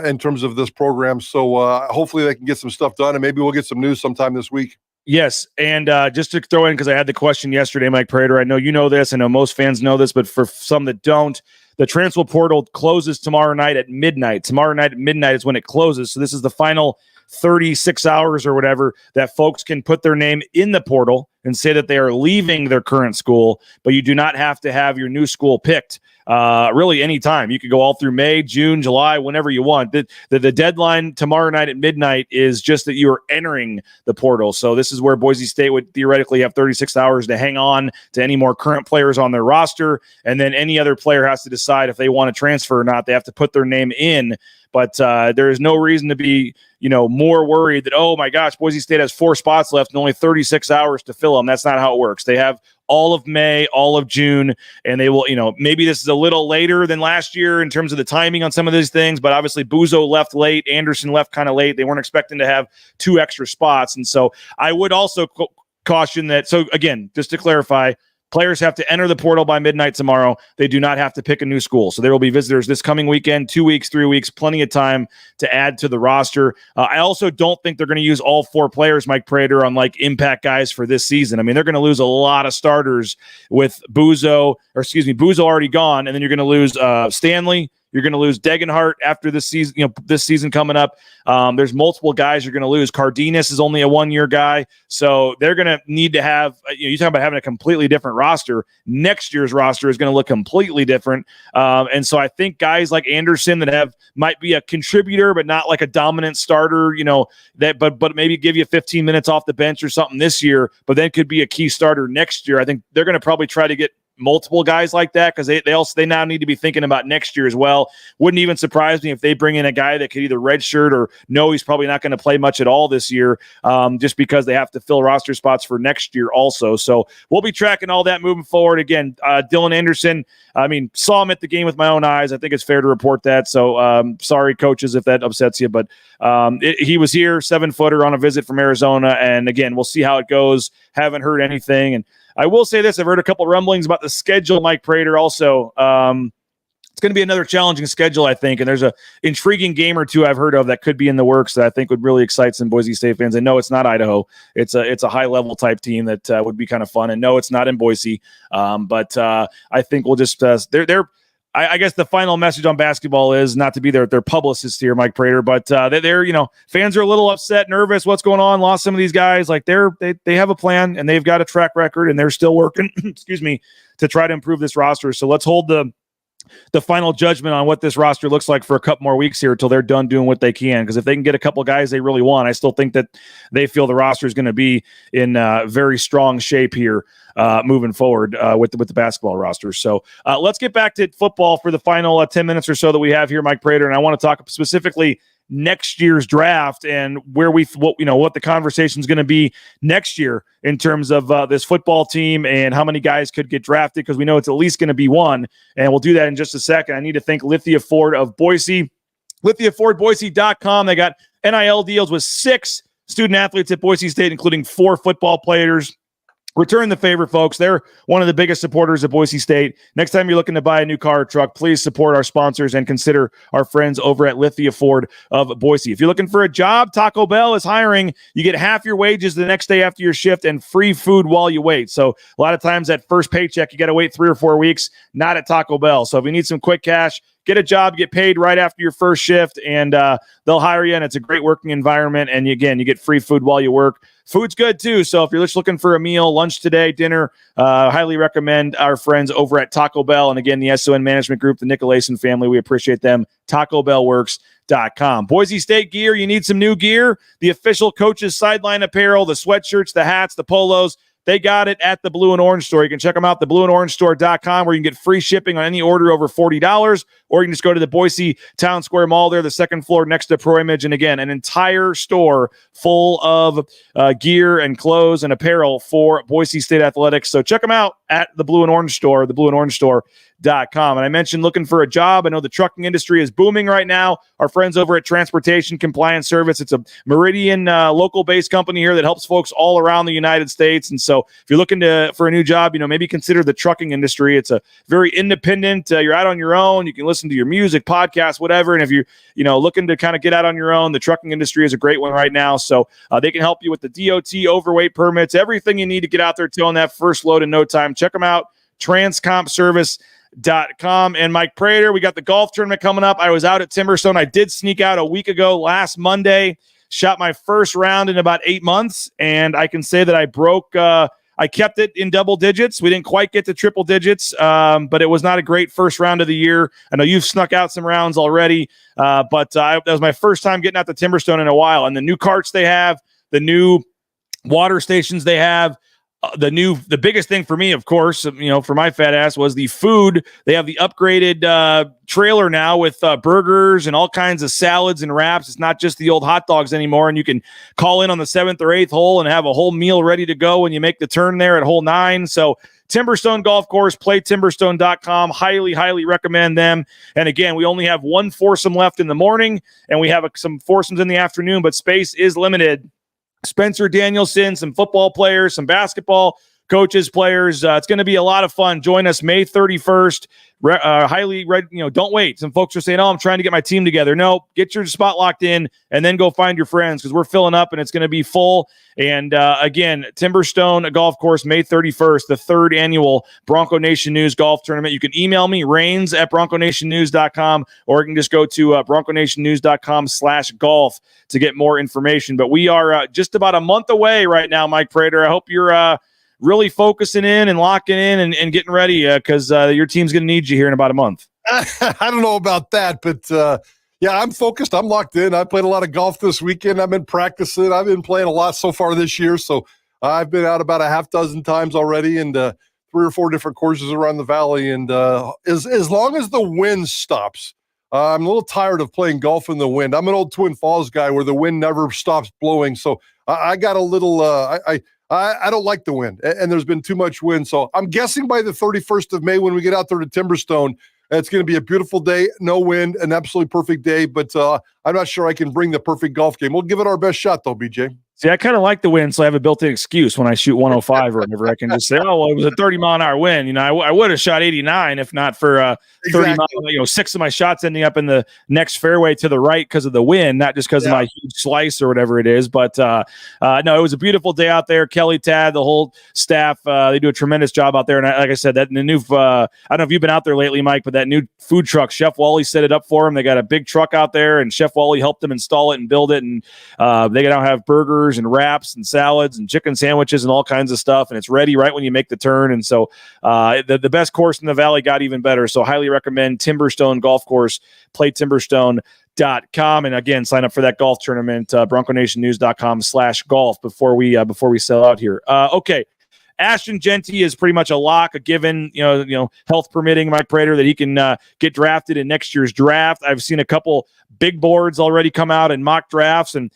In terms of this program. So hopefully they can get some stuff done, and maybe we'll get some news sometime this week. Yes, and just to throw in, because I had the question yesterday, Mike Prater, I know you know this, I know most fans know this, but for some that don't, the transfer portal closes tomorrow night at midnight. Tomorrow night at midnight is when it closes, so this is the final 36 hours or whatever that folks can put their name in the portal and say that they are leaving their current school, but you do not have to have your new school picked really anytime. You could go all through May, June, July, whenever you want. The deadline tomorrow night at midnight is just that you are entering the portal. So this is where Boise State would theoretically have 36 hours to hang on to any more current players on their roster, and then any other player has to decide if they want to transfer or not. They have to put their name in. But there is no reason to be, more worried that, oh my gosh, Boise State has 4 spots left and only 36 hours to fill them. That's not how it works. They have all of May, all of June, and they will, maybe this is a little later than last year in terms of the timing on some of these things, but obviously Buzo left late, Anderson left kind of late. They weren't expecting to have 2 extra spots. And so I would also caution that. So again, just to clarify, players have to enter the portal by midnight tomorrow. They do not have to pick a new school. So there will be visitors this coming weekend, 2 weeks, 3 weeks, plenty of time to add to the roster. I also don't think they're going to use all 4 players, Mike Prater, on impact guys for this season. I mean, they're going to lose a lot of starters with Buzo already gone, and then you're going to lose Stanley. You're going to lose Degenhart after this season, this season coming up. There's multiple guys you're going to lose. Cardenas is only a 1-year guy. So they're going to need to have, you talk about having a completely different roster. Next year's roster is going to look completely different. And so I think guys like Anderson that might be a contributor, but not like a dominant starter, but maybe give you 15 minutes off the bench or something this year, but then could be a key starter next year. I think they're going to probably try to get multiple guys like that because they now need to be thinking about next year as well. Wouldn't even surprise me if they bring in a guy that could either redshirt or know he's probably not going to play much at all this year, just because they have to fill roster spots for next year also. So we'll be tracking all that moving forward. Again, Dylan Anderson, saw him at the game with my own eyes. I think it's fair to report that. So sorry, coaches, if that upsets you, but he was here, 7-footer on a visit from Arizona. And again, we'll see how it goes. Haven't heard anything. And I will say this, I've heard a couple rumblings about the schedule, Mike Prater, also. It's going to be another challenging schedule, I think, and there's a intriguing game or two I've heard of that could be in the works that I think would really excite some Boise State fans. I know it's not Idaho. It's a high-level type team that would be kind of fun, and no, it's not in Boise. But I think we'll just I guess the final message on basketball is not to be their publicist here, Mike Prater, but they're fans are a little upset, nervous. What's going on? Lost some of these guys. They have a plan and they've got a track record and they're still working. excuse me, to try to improve this roster. So let's hold the final judgment on what this roster looks like for a couple more weeks here until they're done doing what they can. Because if they can get a couple guys they really want, I still think that they feel the roster is going to be in very strong shape here moving forward with the basketball roster. So let's get back to football for the final 10 minutes or so that we have here, Mike Prater. And I want to talk specifically next year's draft and what the conversation is going to be next year in terms of this football team and how many guys could get drafted, because we know it's at least going to be one, and we'll do that in just a second. I need to thank Lithia Ford of Boise, LithiaFordBoise.com. They got NIL deals with 6 student athletes at Boise State, including 4 football players. Return the favor, folks. They're one of the biggest supporters of Boise State. Next time you're looking to buy a new car or truck, please support our sponsors and consider our friends over at Lithia Ford of Boise. If you're looking for a job, Taco Bell is hiring. You get half your wages the next day after your shift and free food while you wait. So a lot of times that first paycheck, you got to wait 3 or 4 weeks, not at Taco Bell. So if you need some quick cash, get a job, get paid right after your first shift, and they'll hire you, and it's a great working environment. And you get free food while you work. Food's good, too. So if you're just looking for a meal, lunch today, dinner, highly recommend our friends over at Taco Bell. And again, the SON Management Group, the Nicolason family, we appreciate them. TacoBellWorks.com. Boise State gear, you need some new gear. The official coaches' sideline apparel, the sweatshirts, the hats, the polos, they got it at the Blue and Orange Store. You can check them out, theblueandorangestore.com, where you can get free shipping on any order over $40, or you can just go to the Boise Town Square Mall there, the second floor next to Pro Image. And again, an entire store full of gear and clothes and apparel for Boise State athletics. So check them out at the Blue and Orange Store, theblueandorangestore.com. And I mentioned looking for a job. I know the trucking industry is booming right now. Our friends over at Transportation Compliance Service, it's a Meridian local-based company here that helps folks all around the United States. And so if you're looking for a new job, maybe consider the trucking industry. It's a very independent, you're out on your own. You can listen to your music, podcast, whatever. And if you're, looking to kind of get out on your own, the trucking industry is a great one right now. So they can help you with the DOT, overweight permits, everything you need to get out there towing that first load in no time. Check them out, transcompservice.com. And Mike Prater, we got the golf tournament coming up. I was out at Timberstone. I did sneak out a week ago last Monday, shot my first round in about 8 months. And I can say that I broke I kept it in double digits. We didn't quite get to triple digits, but it was not a great first round of the year. I know you've snuck out some rounds already, but that was my first time getting out to Timberstone in a while. And the new carts they have, the new water stations they have, the biggest thing for me, of course, for my fat ass, was the food. They have the upgraded trailer now with burgers and all kinds of salads and wraps. It's not just the old hot dogs anymore, and you can call in on the 7th or 8th hole and have a whole meal ready to go when you make the turn there at hole 9. So Timberstone Golf Course, playtimberstone.com. Highly, highly recommend them. And again, we only have one foursome left in the morning, and we have some foursomes in the afternoon, but space is limited. Spencer Danielson, some football players, some basketball coaches, players. It's going to be a lot of fun. Join us May 31st. Don't wait. Some folks are saying, I'm trying to get my team together. No, get your spot locked in and then go find your friends, because we're filling up and it's going to be full. And again, Timberstone Golf Course, May 31st, the 3rd annual Bronco Nation News Golf Tournament. You can email me, rains@bronconationnews.com, or you can just go to bronconationnews.com/golf to get more information. But we are just about a month away right now, Mike Prater. I hope you're really focusing in and locking in and getting ready, because your team's going to need you here in about a month. I don't know about that, but yeah, I'm focused. I'm locked in. I played a lot of golf this weekend. I've been practicing. I've been playing a lot so far this year. So I've been out about a half dozen times already, and 3 or 4 different courses around the valley. And as long as the wind stops, I'm a little tired of playing golf in the wind. I'm an old Twin Falls guy where the wind never stops blowing. So I got a little I don't like the wind, and there's been too much wind. So I'm guessing by the 31st of May, when we get out there to Timberstone, it's going to be a beautiful day, no wind, an absolutely perfect day. But I'm not sure I can bring the perfect golf game. We'll give it our best shot, though, BJ. See, I kind of like the wind, so I have a built-in excuse when I shoot 105 or whatever. I can just say, it was a 30-mile-an-hour wind. I would have shot 89 if not for 30 miles. 6 of my shots ending up in the next fairway to the right because of the wind, not just because of my huge slice or whatever it is. But no, it was a beautiful day out there. Kelly, Tad, the whole staff, they do a tremendous job out there. And like I said, that the new, I don't know if you've been out there lately, Mike, but that new food truck, Chef Wally set it up for them. They got a big truck out there, and Chef Wally helped them install it and build it. And they now have burgers and wraps and salads and chicken sandwiches and all kinds of stuff, and it's ready right when you make the turn. And so the best course in the valley got even better. So highly recommend Timberstone Golf Course. Play Timberstone.com, and again, sign up for that golf tournament, bronconationnews.com/golf before we sell out here. Okay. Ashton Genty is pretty much a lock, a given, health permitting, Mike Prater, that he can get drafted in next year's draft. I've seen a couple big boards already come out in mock drafts, and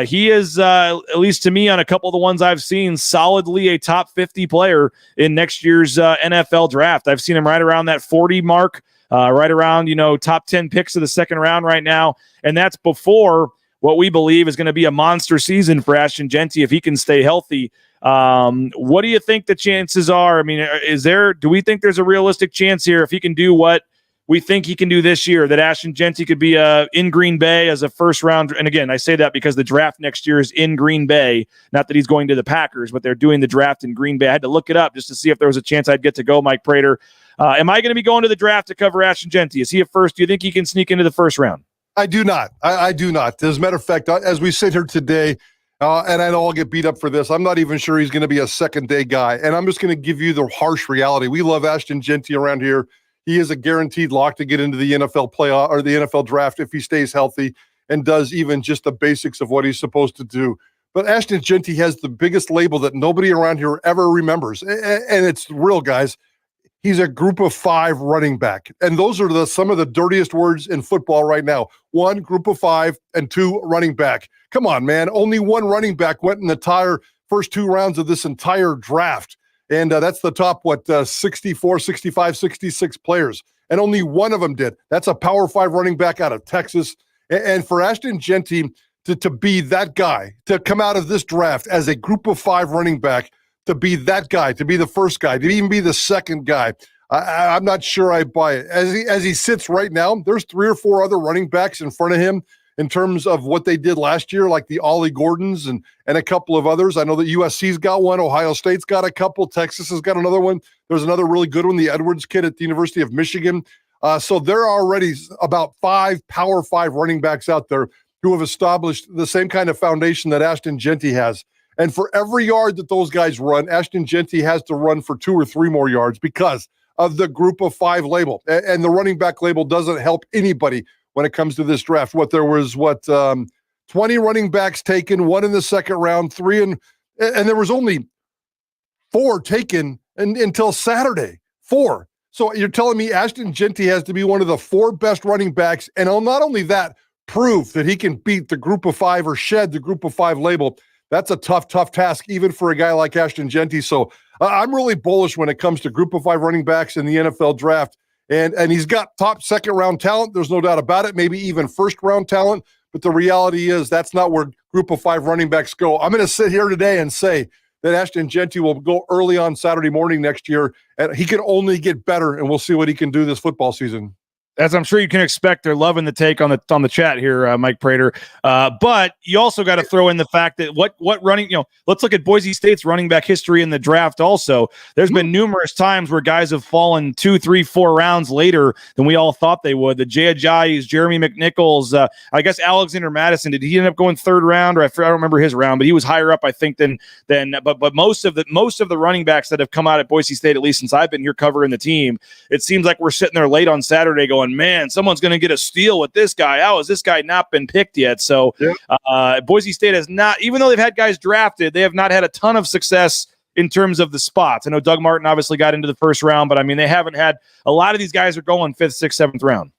he is, at least to me, on a couple of the ones I've seen, solidly a top 50 player in next year's NFL draft. I've seen him right around that 40 mark, right around, top 10 picks of the second round right now, and that's before what we believe is going to be a monster season for Ashton Genty if he can stay healthy. What do you think the chances are? I mean, do we think there's a realistic chance here if he can do what we think he can do this year, that Ashton Genty could be in Green Bay as a first round? And again, I say that because the draft next year is in Green Bay, not that he's going to the Packers, but they're doing the draft in Green Bay. I had to look it up just to see if there was a chance I'd get to go, Mike Prater. Am I going to be going to the draft to cover Ashton Genty? Is he a first? Do you think he can sneak into the first round? I do not. I do not. As a matter of fact, as we sit here today, and I know I'll get beat up for this, I'm not even sure he's going to be a second-day guy. And I'm just going to give you the harsh reality. We love Ashton Genty around here. He is a guaranteed lock to get into the NFL playoff or the NFL draft if he stays healthy and does even just the basics of what he's supposed to do. But Ashton Genty has the biggest label that nobody around here ever remembers. And it's real, guys. He's a group of 5 running back. And those are some of the dirtiest words in football right now. 1, group of 5, and 2, running back. Come on, man. Only 1 running back went in the entire first 2 rounds of this entire draft. And that's the top, 64, 65, 66 players. And only 1 of them did. That's a Power 5 running back out of Texas. And for Ashton Genty to be that guy, to come out of this draft as a group of 5 running back, to be that guy, to be the first guy, to even be the second guy, I'm not sure I buy it. As he sits right now, there's 3 or 4 other running backs in front of him in terms of what they did last year, like the Ollie Gordons and a couple of others. I know that USC's got one. Ohio State's got a couple. Texas has got another one. There's another really good one, the Edwards kid at the University of Michigan. So there are already about 5 Power 5 running backs out there who have established the same kind of foundation that Ashton Genty has. And for every yard that those guys run, Ashton Jeanty has to run for 2 or 3 more yards because of the group of 5 label. And the running back label doesn't help anybody when it comes to this draft. There was 20 running backs taken, 1 in the second round, 3 and there was only 4 taken until Saturday. 4. So you're telling me Ashton Jeanty has to be one of the 4 best running backs, and not only that, prove that he can beat the group of 5 or shed the group of 5 label. That's a tough task, even for a guy like Ashton Jeanty. So I'm really bullish when it comes to group of 5 running backs in the NFL draft. And he's got top second-round talent. There's no doubt about it, maybe even first-round talent. But the reality is that's not where group of 5 running backs go. I'm going to sit here today and say that Ashton Jeanty will go early on Saturday morning next year, and he can only get better, and we'll see what he can do this football season. As I'm sure you can expect, they're loving the take on the chat here, Mike Prater. But you also got to throw in the fact that what running, let's look at Boise State's running back history in the draft also. There's been numerous times where guys have fallen 2, 3, 4 rounds later than we all thought they would. The Jay Ajayi's, Jeremy McNichols, I guess Alexander Madison, did he end up going 3rd round? Or I don't remember his round, but he was higher up, I think, than but most of the running backs that have come out at Boise State, at least since I've been here covering the team, it seems like we're sitting there late on Saturday going, man, someone's going to get a steal with this guy. How has this guy not been picked yet? So Boise State has not, even though they've had guys drafted, they have not had a ton of success in terms of the spots. I know Doug Martin obviously got into the 1st round, but I mean, they haven't had a lot of these guys are going 5th, 6th, 7th round.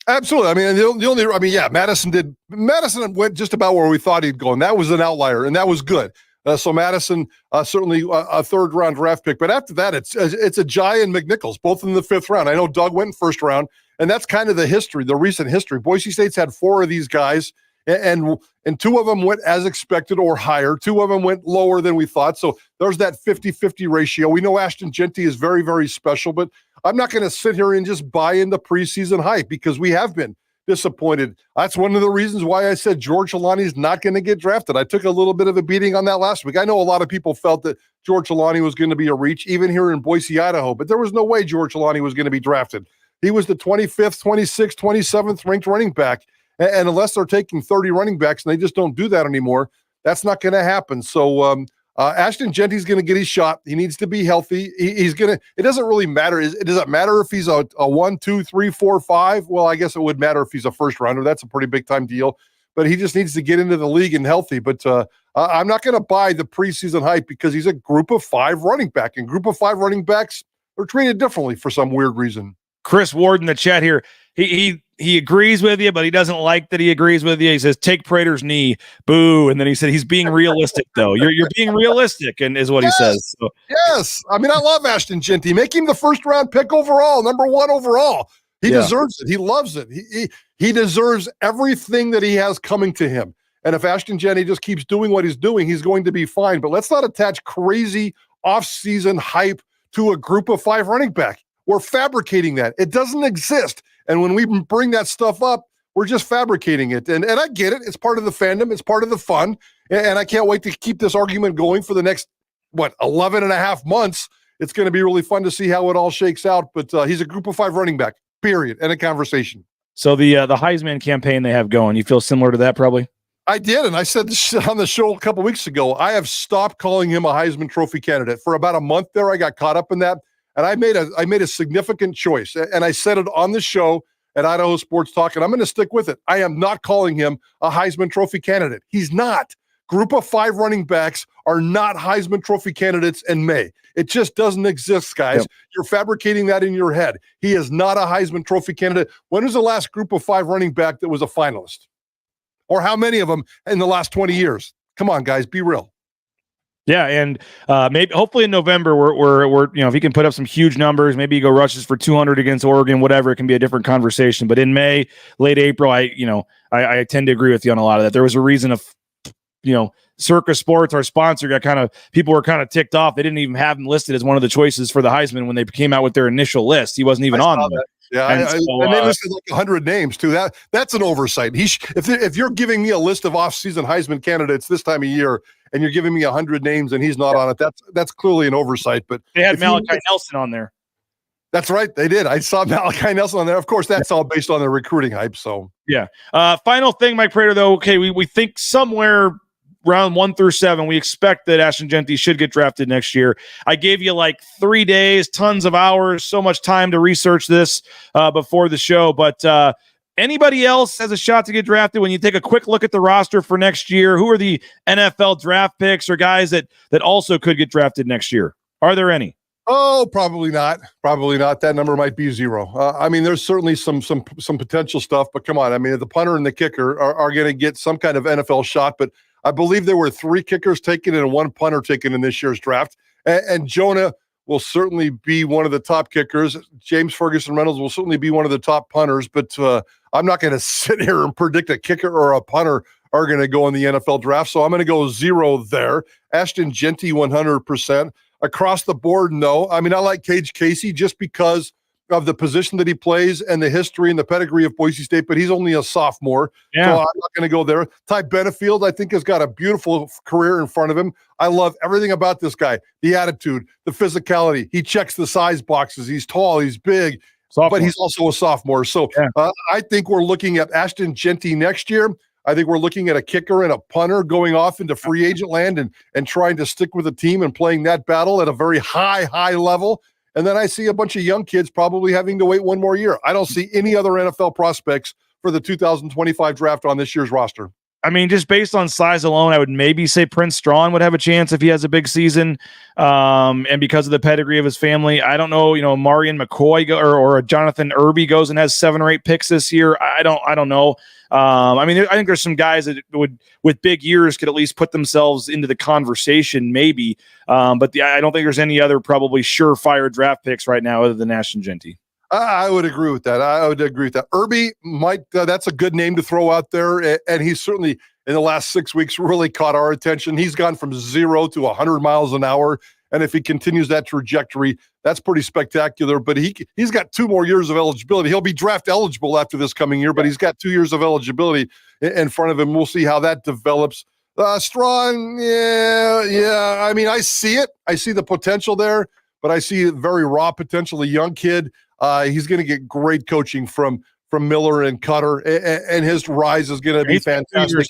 Absolutely. I mean, Madison went just about where we thought he'd go, and that was an outlier, and that was good. So Madison, certainly a 3rd round draft pick. But after that, it's Ajayi and McNichols, both in the 5th round. I know Doug went in 1st round, and that's kind of the recent history. Boise State's had 4 of these guys, and 2 of them went as expected or higher. 2 of them went lower than we thought. So there's that 50-50 ratio. We know Ashton Jeanty is very, very special, but I'm not going to sit here and just buy into preseason hype because we have been disappointed. That's one of the reasons why I said George Holani is not going to get drafted. I took a little bit of a beating on that last week. I know a lot of people felt that George Holani was going to be a reach, even here in Boise, Idaho, but there was no way George Holani was going to be drafted. He was the 25th, 26th, 27th ranked running back. And unless they're taking 30 running backs, and they just don't do that anymore, that's not going to happen. So Ashton Jeanty's going to get his shot. He needs to be healthy. It doesn't really matter. Does it matter if he's a 1, 2, 3, 4, 5? Well, I guess it would matter if he's a 1st rounder. That's a pretty big time deal. But he just needs to get into the league and healthy. But I'm not going to buy the preseason hype because he's a group of 5 running back. And group of 5 running backs are treated differently for some weird reason. Chris Ward in the chat here. He agrees with you, but he doesn't like that he agrees with you. He says, take Prater's knee. Boo. And then he said, he's being realistic, though. You're being realistic, and is what he says. So. Yes. I mean, I love Ashton Jeanty. Make him the 1st round pick overall, number 1 overall. He deserves it. He loves it. He deserves everything that he has coming to him. And if Ashton Jeanty just keeps doing what he's doing, he's going to be fine. But let's not attach crazy offseason hype to a group of 5 running back. We're fabricating that. It doesn't exist. And when we bring that stuff up, we're just fabricating it. And I get it. It's part of the fandom. It's part of the fun. And I can't wait to keep this argument going for the next, 11 and a half months. It's going to be really fun to see how it all shakes out. But he's a group of 5 running back, period. End of conversation. So the Heisman campaign they have going, you feel similar to that probably? I did, and I said this on the show a couple weeks ago. I have stopped calling him a Heisman Trophy candidate. For about a month there, I got caught up in that. And I made a significant choice, and I said it on the show at Idaho Sports Talk, and I'm going to stick with it. I am not calling him a Heisman Trophy candidate. He's not. Group of 5 running backs are not Heisman Trophy candidates in May. It just doesn't exist, guys. Yep. You're fabricating that in your head. He is not a Heisman Trophy candidate. When was the last group of 5 running back that was a finalist? Or how many of them in the last 20 years? Come on, guys, be real. Yeah, and maybe hopefully in November we're if he can put up some huge numbers, maybe he go rushes for 200 against Oregon, whatever, it can be a different conversation. But in May, late April, I tend to agree with you on a lot of that. There was a reason of Circus Sports, our sponsor, people were kind of ticked off. They didn't even have him listed as one of the choices for the Heisman when they came out with their initial list. He wasn't even on there. Yeah, and they listed like 100 names too. That's an oversight. If you're giving me a list of off-season Heisman candidates this time of year, and you're giving me 100 names and he's not on it, that's clearly an oversight. But they had Malachi Nelson on there. That's right, they did. I saw Malachi Nelson on there. Of course, that's all based on the recruiting hype. So yeah. Final thing, Mike Prater, though. Okay, we think somewhere round 1 through 7, we expect that Ashton Genty should get drafted next year. I gave you like 3 days, tons of hours, so much time to research this before the show. But anybody else has a shot to get drafted? When you take a quick look at the roster for next year, who are the NFL draft picks or guys that also could get drafted next year? Are there any? Oh, probably not. Probably not. That number might be 0. I mean, there's certainly some potential stuff, but come on. I mean, the punter and the kicker are going to get some kind of NFL shot, but I believe there were 3 kickers taken and 1 punter taken in this year's draft. And Jonah will certainly be one of the top kickers. James Ferguson Reynolds will certainly be one of the top punters, but I'm not going to sit here and predict a kicker or a punter are going to go in the NFL draft. So I'm going to go 0 there. Ashton Genty, 100%. Across the board, no. I mean, I like Cade Casey just because of the position that he plays and the history and the pedigree of Boise State, but he's only a sophomore. Yeah. So I'm not going to go there. Ty Benefield, I think, has got a beautiful career in front of him. I love everything about this guy, the attitude, the physicality. He checks the size boxes. He's tall, he's big, but he's also a sophomore. So I think we're looking at Ashton Genty next year. I think we're looking at a kicker and a punter going off into free agent land and trying to stick with the team and playing that battle at a very high level. And then I see a bunch of young kids probably having to wait 1 more year. I don't see any other NFL prospects for the 2025 draft on this year's roster. I mean, just based on size alone, I would maybe say Prince Strawn would have a chance if he has a big season. And because of the pedigree of his family, I don't know, Marion McCoy or Jonathan Irby goes and has 7 or 8 picks this year. I don't know. I mean, I think there's some guys that would, with big years, could at least put themselves into the conversation, maybe. But I don't think there's any other probably surefire draft picks right now other than Ashton Genty. I would agree with that. Irby might, that's a good name to throw out there. And he's certainly, in the last 6 weeks, really caught our attention. He's gone from 0 to 100 miles an hour. And if he continues that trajectory, that's pretty spectacular. But he's got 2 more years of eligibility. He'll be draft eligible after this coming year, but he's got 2 years of eligibility in front of him. We'll see how that develops. Strawn, yeah. I mean, I see it. I see the potential there, but I see very raw potential, a young kid. He's going to get great coaching from Miller and Cutter, and his rise is going to be fantastic.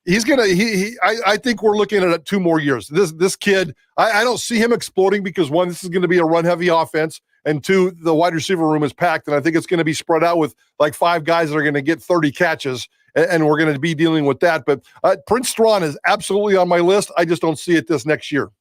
He's going to, I think we're looking at 2 more years. This kid, I don't see him exploding because 1, this is going to be a run-heavy offense, and 2, the wide receiver room is packed, and I think it's going to be spread out with like 5 guys that are going to get 30 catches, and we're going to be dealing with that. But Prince Strawn is absolutely on my list. I just don't see it this next year.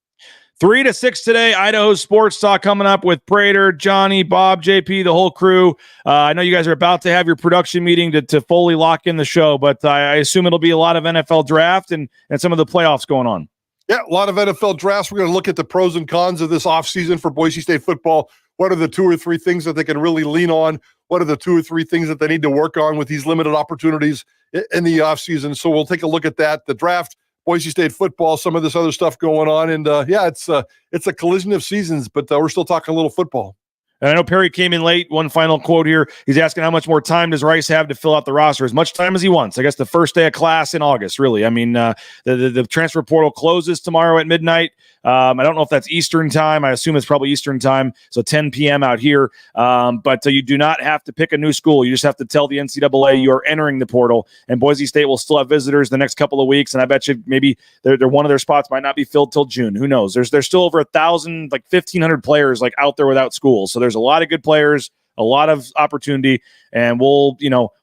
3 to 6 today, Idaho Sports Talk coming up with Prater, Johnny, Bob, JP, the whole crew. I know you guys are about to have your production meeting to fully lock in the show, but I assume it'll be a lot of NFL draft and some of the playoffs going on. Yeah, a lot of NFL drafts. We're going to look at the pros and cons of this offseason for Boise State football. What are the 2 or 3 things that they can really lean on? What are the 2 or 3 things that they need to work on with these limited opportunities in the offseason? So we'll take a look at that, the draft, Boise State football, some of this other stuff going on. And it's a collision of seasons, but we're still talking a little football. And I know Perry came in late. One final quote here. He's asking how much more time does Rice have to fill out the roster? As much time as he wants. I guess the first day of class in August, really. I mean, the transfer portal closes tomorrow at midnight. I don't know if that's Eastern time. I assume it's probably Eastern time, so 10 p.m. out here. But you do not have to pick a new school. You just have to tell the NCAA you're entering the portal. And Boise State will still have visitors the next couple of weeks. And I bet you maybe they're one of their spots might not be filled till June. Who knows? There's still over 1,000, like 1,500 players like out there without school. So there's a lot of good players, a lot of opportunity, and we'll,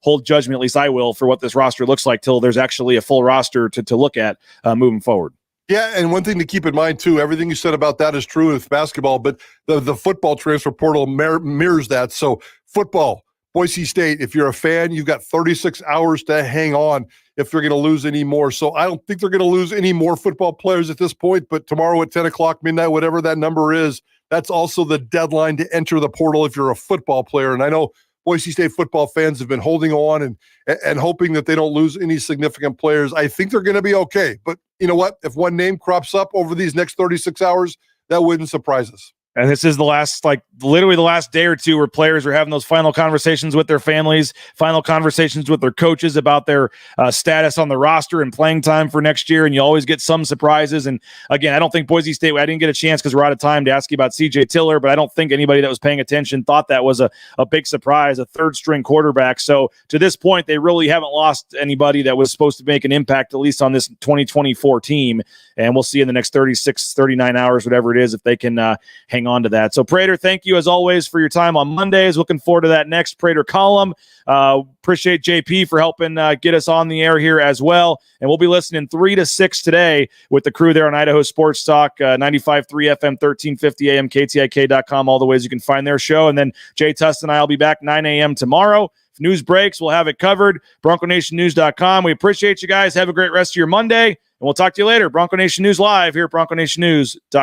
hold judgment, at least I will, for what this roster looks like till there's actually a full roster to look at moving forward. Yeah, and one thing to keep in mind, too, everything you said about that is true with basketball, but the football transfer portal mirrors that. So football, Boise State, if you're a fan, you've got 36 hours to hang on if you're going to lose any more. So I don't think they're going to lose any more football players at this point, but tomorrow at 10 o'clock, midnight, whatever that number is, that's also the deadline to enter the portal if you're a football player. And I know Boise State football fans have been holding on and hoping that they don't lose any significant players. I think they're going to be okay. But you know what? If one name crops up over these next 36 hours, that wouldn't surprise us. And this is the last, literally the last day or two where players are having those final conversations with their families, final conversations with their coaches about their status on the roster and playing time for next year. And you always get some surprises. And again, I don't think Boise State, I didn't get a chance because we're out of time to ask you about CJ Tiller, but I don't think anybody that was paying attention thought that was a big surprise, a third string quarterback. So to this point, they really haven't lost anybody that was supposed to make an impact, at least on this 2024 team. And we'll see in the next 36, 39 hours, whatever it is, if they can hang on to that. So Prater, thank you as always for your time on Mondays. Looking forward to that next Prater column. Appreciate JP for helping get us on the air here as well. And we'll be listening 3 to 6 today with the crew there on Idaho Sports Talk, 95.3 FM, 1350 AM, KTIK.com, all the ways you can find their show. And then Jay Tust and I will be back 9 a.m. tomorrow. If news breaks, we'll have it covered. BroncoNationNews.com. We appreciate you guys. Have a great rest of your Monday. And we'll talk to you later. Bronco Nation News Live here at BroncoNationNews.com.